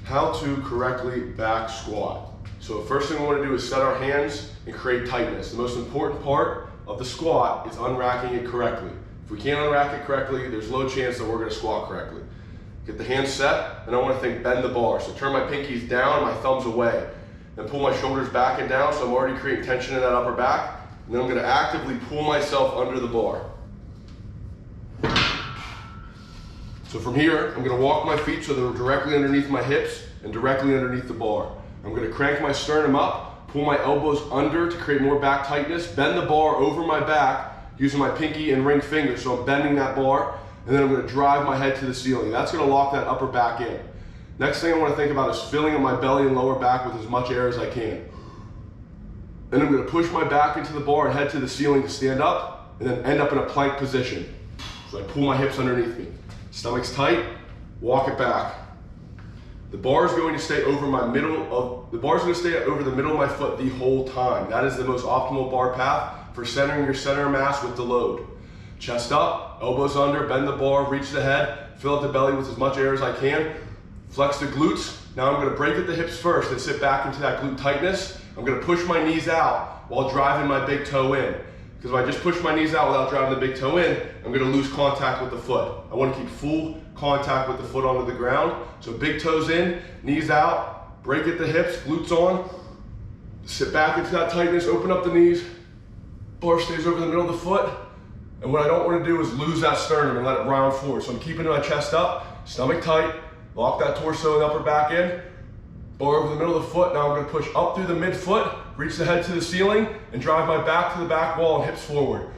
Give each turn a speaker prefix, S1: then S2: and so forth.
S1: How to correctly back squat. So the first thing we want to do is set our hands and create tightness. The most important part of the squat is unracking it correctly. If we can't unrack it correctly, there's low chance that we're going to squat correctly. Get the hands set, and I want to think bend the bar. So turn my pinkies down, my thumbs away. Then pull my shoulders back and down, so I'm already creating tension in that upper back. And then I'm going to actively pull myself under the bar. So from here, I'm going to walk my feet so they're directly underneath my hips and directly underneath the bar. I'm going to crank my sternum up, pull my elbows under to create more back tightness, bend the bar over my back using my pinky and ring finger. So I'm bending that bar, and then I'm going to drive my head to the ceiling. That's going to lock that upper back in. Next thing I want to think about is filling up my belly and lower back with as much air as I can. Then I'm going to push my back into the bar and head to the ceiling to stand up, and then end up in a plank position. So I pull my hips underneath me. Stomach's tight, walk it back. The bar is going to stay over my the bar is going to stay over the middle of my foot the whole time. That is the most optimal bar path for centering your center of mass with the load. Chest up, elbows under, bend the bar, reach the head, fill up the belly with as much air as I can. Flex the glutes. Now I'm going to break at the hips first and sit back into that glute tightness. I'm going to push my knees out while driving my big toe in. Because if I just push my knees out without driving the big toe in, I'm going to lose contact with the foot. I want to keep full contact with the foot onto the ground. So big toes in, knees out, break at the hips, glutes on. Sit back into that tightness, open up the knees. Bar stays over the middle of the foot. And what I don't want to do is lose that sternum and let it round forward. So I'm keeping my chest up, stomach tight, lock that torso and upper back in. Bar over the middle of the foot. Now I'm going to push up through the midfoot, reach the head to the ceiling, and drive my back to the back wall and hips forward.